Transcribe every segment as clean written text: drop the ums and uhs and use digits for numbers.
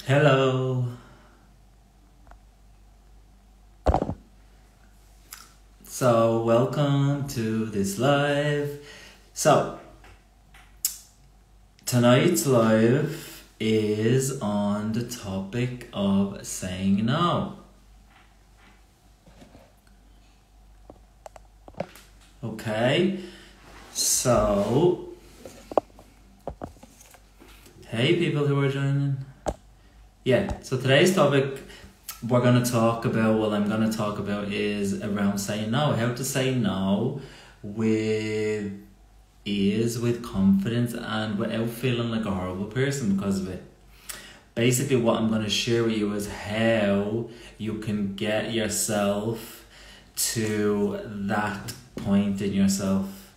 Hello. So, welcome to this live. So, tonight's live is on the topic of saying no. Okay, so, hey people who are joining. Yeah, so today's topic I'm going to talk about is around saying no. How to say no with ease, with confidence, and without feeling like a horrible person because of it. Basically, what I'm going to share with you is how you can get yourself to that point in yourself.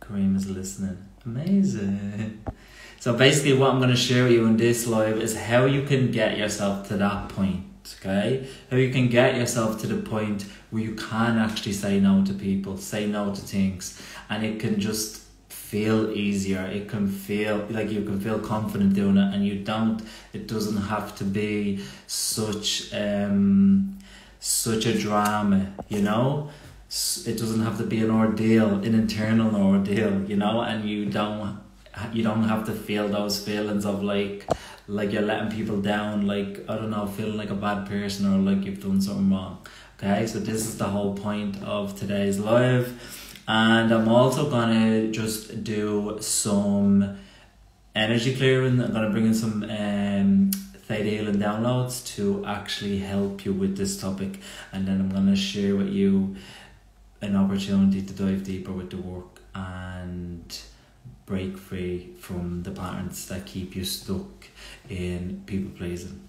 Kareem is listening. Amazing. So basically what I'm going to share with you in this live is how you can get yourself to that point, okay? How you can get yourself to the point where you can actually say no to people, say no to things, and it can just feel easier. It can feel like you can feel confident doing it, and it doesn't have to be such a drama, you know? It doesn't have to be an ordeal, an internal ordeal, you know, and you don't have to feel those feelings of like you're letting people down, like, I don't know, feeling like a bad person or like you've done something wrong. Okay, so this is the whole point of today's live, and I'm also gonna just do some energy clearing. I'm gonna bring in some theta healing downloads to actually help you with this topic, and then I'm gonna share with you an opportunity to dive deeper with the work and break free from the patterns that keep you stuck in people pleasing.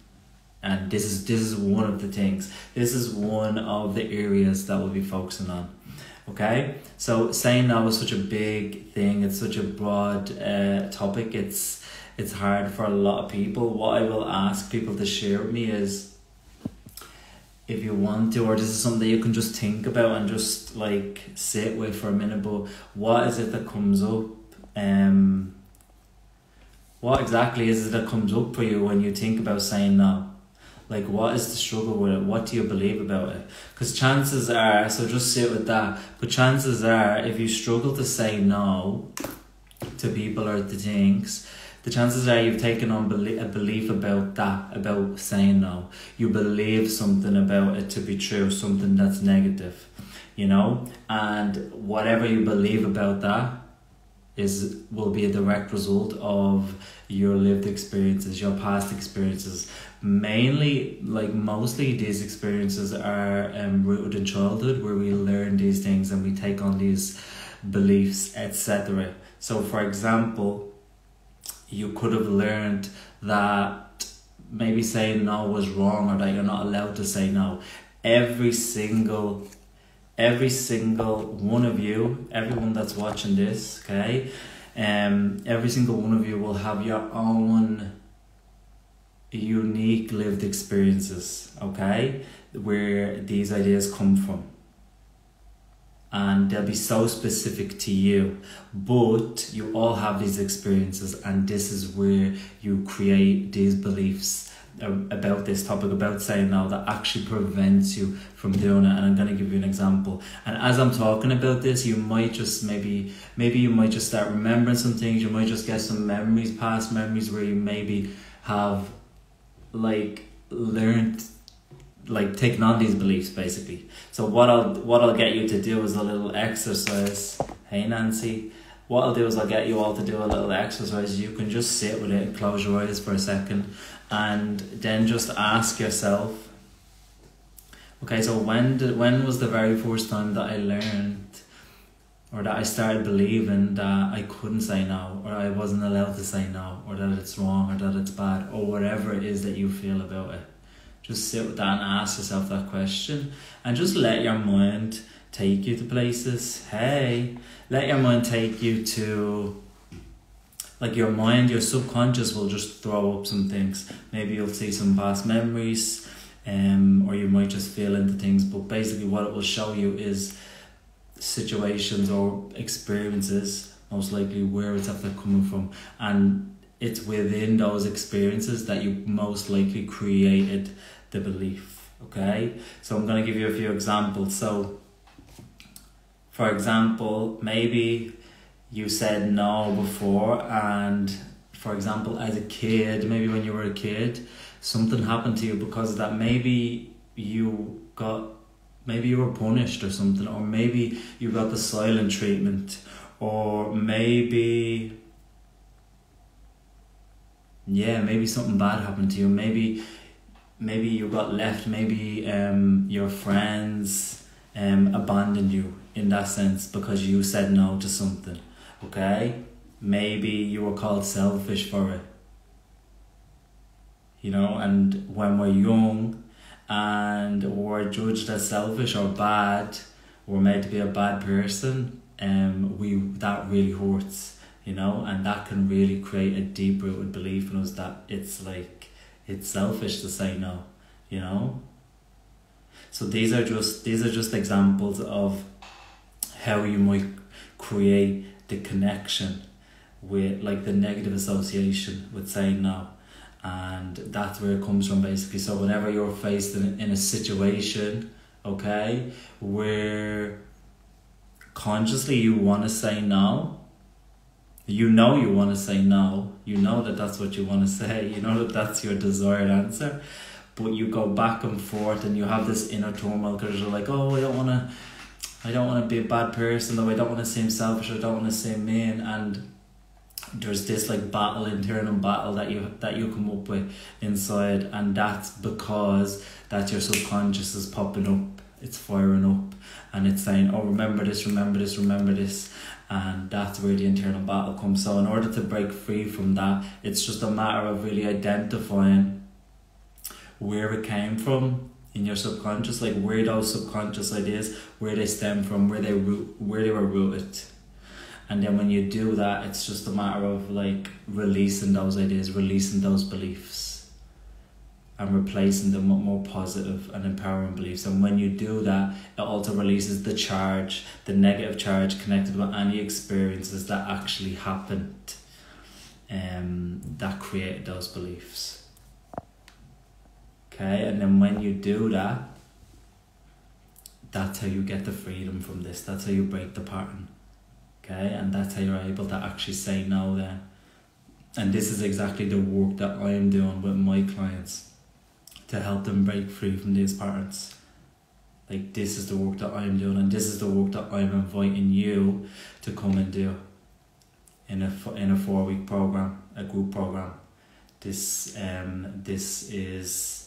And this is one of the things. This is one of the areas that we'll be focusing on. Okay, so saying no is such a big thing. It's such a broad topic. It's hard for a lot of people. What I will ask people to share with me is, if you want to, or this is something that you can just think about and just like sit with for a minute, but what is it that comes up? What exactly is it that comes up for you when you think about saying no? Like, what is the struggle with it? What do you believe about it? Because chances are, so just sit with that, but chances are, if you struggle to say no to people or to things, the chances are you've taken on a belief about that, about saying no. You believe something about it to be true, something that's negative, you know? And whatever you believe about that will be a direct result of your lived experiences, your past experiences. Mainly, like mostly these experiences are rooted in childhood, where we learn these things and we take on these beliefs, etc. So for example, you could have learned that maybe saying no was wrong, or that you're not allowed to say no. Every single one of you, everyone that's watching this, okay, every single one of you will have your own unique lived experiences, okay, where these ideas come from, and they'll be so specific to you, but you all have these experiences, and this is where you create these beliefs about this topic, about saying no, that actually prevents you from doing it. And I'm going to give you an example, and as I'm talking about this, you might just maybe you might just start remembering some things. You might just get some memories, past memories, where you maybe have like learned, like taken on these beliefs basically. So what I'll get you to do is a little exercise. Hey Nancy, what I'll do is I'll get you all to do a little exercise. You can just sit with it and close your eyes for a second, and then just ask yourself, okay, so when was the very first time that I learned, or that I started believing that I couldn't say no, or I wasn't allowed to say no, or that it's wrong, or that it's bad, or whatever it is that you feel about it? Just sit with that and ask yourself that question, and just let your mind take you to places. Hey, let your mind take you to, like, your mind, your subconscious will just throw up some things. Maybe you'll see some past memories, or you might just feel into things, but basically what it will show you is situations or experiences, most likely where it's after coming from, and it's within those experiences that you most likely created the belief. Okay, so I'm going to give you a few examples. So for example, maybe you said no before, and for example, as a kid, maybe when you were a kid, something happened to you because of that. Maybe you were punished or something, or maybe you got the silent treatment, or maybe something bad happened to you. Maybe you got left. Maybe your friends abandoned you in that sense because you said no to something. Okay, maybe you were called selfish for it. And when we're young and we're judged as selfish or bad, we're made to be a bad person, that really hurts, and that can really create a deep rooted belief in us that it's selfish to say no, So these are just examples of how you might create the connection with the negative association with saying no. And that's where it comes from basically. So whenever you're faced in a situation, okay, where consciously you want to say no, you want to say no, that's what you want to say, that's your desired answer, but you go back and forth and you have this inner turmoil because you're like, oh, I don't want to be a bad person, though I don't want to seem selfish, I don't want to seem mean, and there's this internal battle that you come up with inside, and that's because that your subconscious is popping up, it's firing up, and it's saying, oh, remember this, and that's where the internal battle comes. So in order to break free from that, it's just a matter of really identifying where it came from in your subconscious, where those subconscious ideas, where they stem from, where they were rooted. And then when you do that, it's just a matter of releasing those ideas, releasing those beliefs, and replacing them with more positive and empowering beliefs. And when you do that, it also releases the negative charge connected with any experiences that actually happened, that created those beliefs. Okay, and then when you do that, that's how you get the freedom from this. That's how you break the pattern. Okay, and that's how you're able to actually say no then. And this is exactly the work that I am doing with my clients to help them break free from these patterns. This is the work that I am doing, and this is the work that I'm inviting you to come and do in a 4-week program, a group program. This is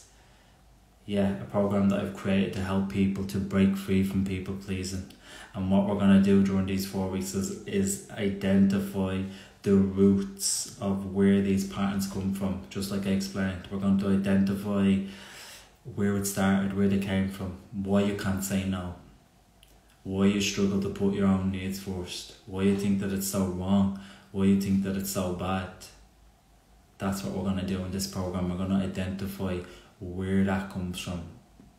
a program that I've created to help people to break free from people pleasing. And what we're going to do during these 4 weeks is identify the roots of where these patterns come from. Just like I explained, we're going to identify where it started, where they came from, why you can't say no, why you struggle to put your own needs first, why you think that it's so wrong, why you think that it's so bad. That's what we're going to do in this program. We're going to identify where that comes from,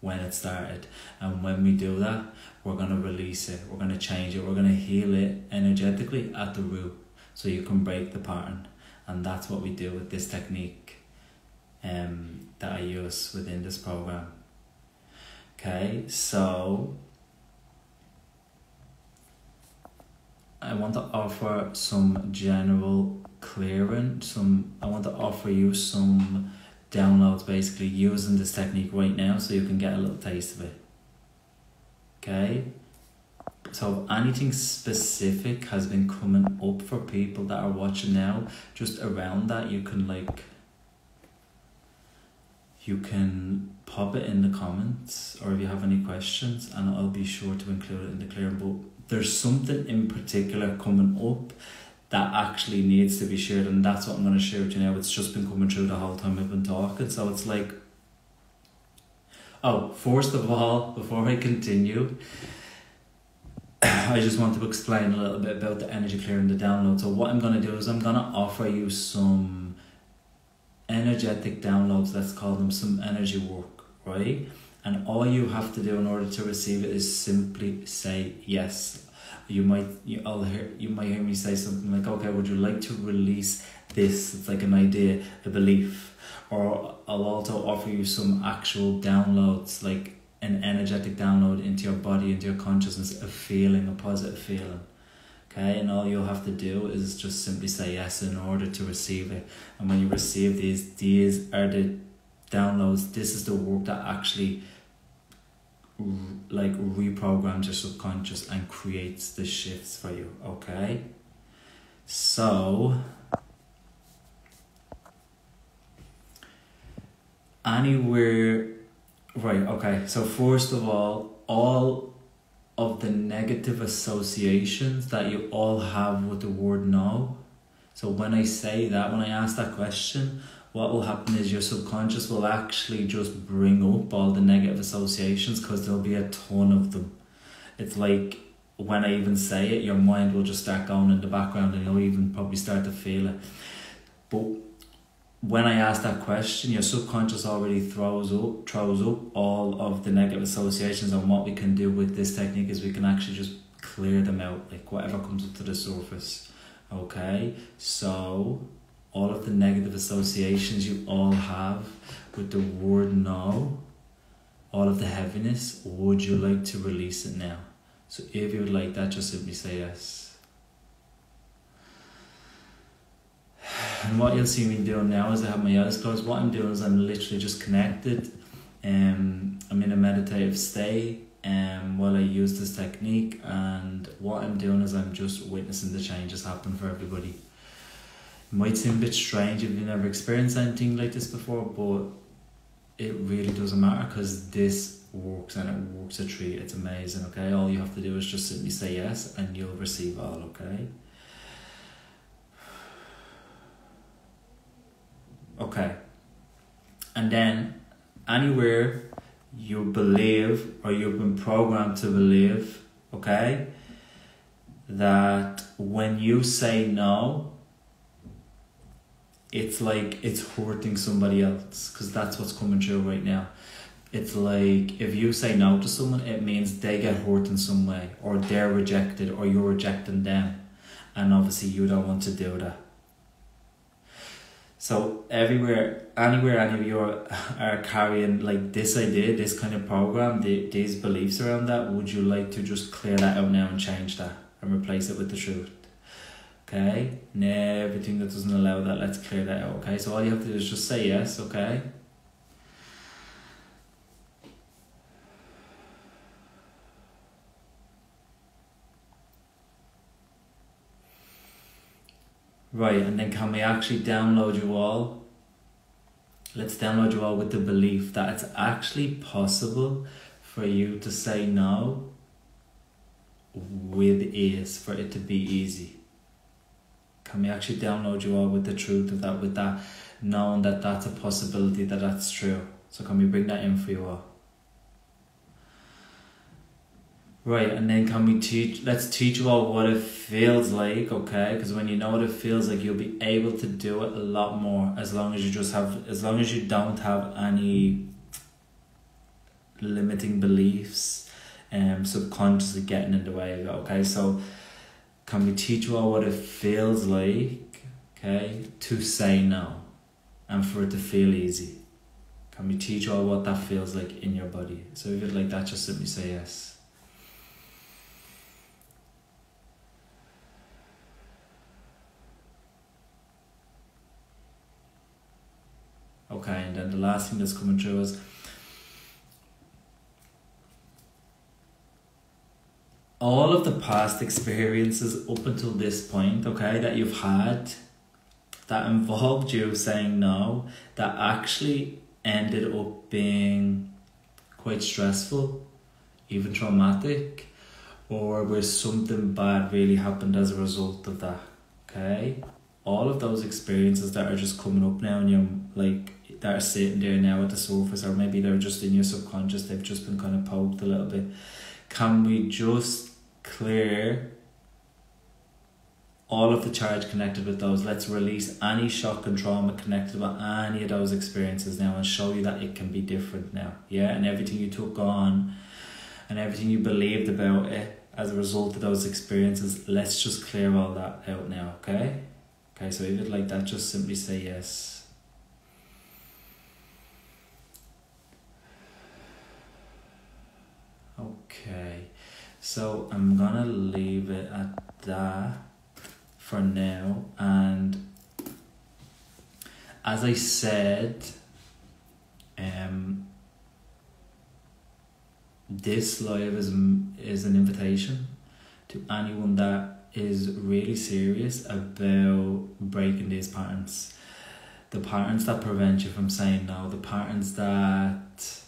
when it started, and when we do that, we're going to release it, we're going to change it, we're going to heal it energetically at the root, so you can break the pattern. And that's what we do with this technique that I use within this program. Okay, so I want to offer some general clearing, I want to offer you some downloads basically using this technique right now, so you can get a little taste of it. Okay, so if anything specific has been coming up for people that are watching now, just around that, you can pop it in the comments, or if you have any questions, and I'll be sure to include it in the clearing. But there's something in particular coming up that actually needs to be shared, and that's what I'm going to share with you now. It's just been coming through the whole time I've been talking, so it's first of all, before I continue, I just want to explain a little bit about the energy clearing, the download. So what I'm going to do is I'm going to offer you some energetic downloads, let's call them, some energy work, right? And all you have to do in order to receive it is simply say yes. You might hear me say something like, okay, would you like to release this? It's like an idea, a belief. Or I'll also offer you some actual downloads, like an energetic download into your body, into your consciousness, a feeling, a positive feeling. Okay, and all you'll have to do is just simply say yes in order to receive it. And when you receive these are the downloads. This is the work that actually like reprograms your subconscious and creates the shifts for you. Okay, so anywhere, right? Okay, so first of all of the negative associations that you all have with the word no. So when I say that, when I ask that question, what will happen is your subconscious will actually just bring up all the negative associations, because there'll be a ton of them. It's like when I even say it, your mind will just start going in the background and you'll even probably start to feel it. But when I ask that question, your subconscious already throws up all of the negative associations. And what we can do with this technique is we can actually just clear them out, like whatever comes up to the surface. Okay, so all of the negative associations you all have with the word no, all of the heaviness, would you like to release it now? So if you would like that, just simply say yes. And what you'll see me doing now is I have my eyes closed. What I'm doing is I'm literally just connected. I'm in a meditative state while I use this technique, and what I'm doing is I'm just witnessing the changes happen for everybody. It might seem a bit strange if you've never experienced anything like this before, but it really doesn't matter, because this works, and it works a treat. It's amazing. Okay, all you have to do is just simply say yes and you'll receive all. Okay. Okay, and then anywhere you believe, or you've been programmed to believe, okay, that when you say no, it's like it's hurting somebody else, because that's what's coming through right now. It's like if you say no to someone, it means they get hurt in some way, or they're rejected, or you're rejecting them, and obviously you don't want to do that. So anywhere any of you are carrying like this idea, this kind of program, these beliefs around that, would you like to just clear that out now and change that and replace it with the truth? Okay, and everything that doesn't allow that, let's clear that out. Okay, so all you have to do is just say yes. Okay. Right, and then can we actually download you all? Let's download you all with the belief that it's actually possible for you to say no with ease, for it to be easy. Can we actually download you all with the truth of that, with that knowing that that's a possibility, that that's true? So can we bring that in for you all? Right, and then can we let's teach you all what it feels like, okay? Because when you know what it feels like, you'll be able to do it a lot more, as long as you don't have any limiting beliefs subconsciously getting in the way of it, okay? So can we teach you all what it feels like, okay, to say no, and for it to feel easy? Can we teach you all what that feels like in your body? So if you'd like that, just simply say yes. Okay, and then the last thing that's coming through is all of the past experiences up until this point, okay, that you've had, that involved you saying no, that actually ended up being quite stressful, even traumatic, or where something bad really happened as a result of that, okay? All of those experiences that are just coming up now, and you're like, that are sitting there now at the surface, or maybe they're just in your subconscious, they've just been kind of poked a little bit. Can we just clear all of the charge connected with those? Let's release any shock and trauma connected with any of those experiences now, and show you that it can be different now. Yeah, and everything you took on and everything you believed about it as a result of those experiences. Let's just clear all that out now, okay? Okay, so if you'd like that, just simply say yes. Okay, so I'm gonna leave it at that for now, and as I said, this live is an invitation to anyone that is really serious about breaking these patterns. The patterns that prevent you from saying no, the patterns that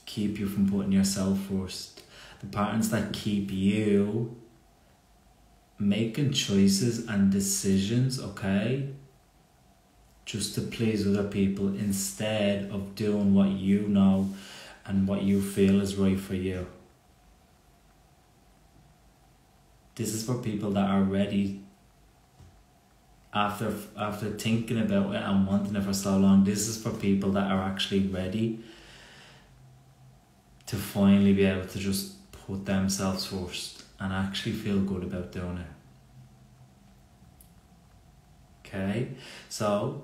keep you from putting yourself first, the patterns that keep you making choices and decisions, okay, just to please other people instead of doing what you know and what you feel is right for you. This is for people that are ready after thinking about it and wanting it for so long. This is for people that are actually ready to finally be able to just put themselves first and actually feel good about doing it. Okay, so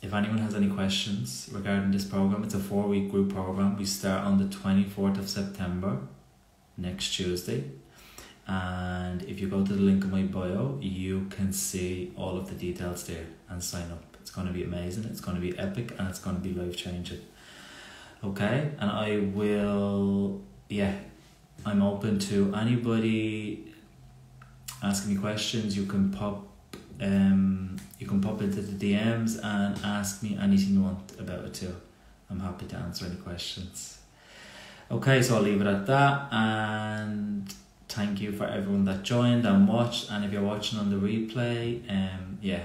if anyone has any questions regarding this program, it's a 4-week group program. We start on the 24th of September, next Tuesday. And if you go to the link in my bio, you can see all of the details there and sign up. It's going to be amazing, it's going to be epic, and it's going to be life-changing. Okay, and I'm open to anybody asking me questions. You can pop into the DMs and ask me anything you want about it too. I'm happy to answer any questions. Okay, so I'll leave it at that, and thank you for everyone that joined and watched, and if you're watching on the replay,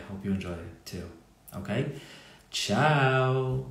hope you enjoy it too. Okay, ciao.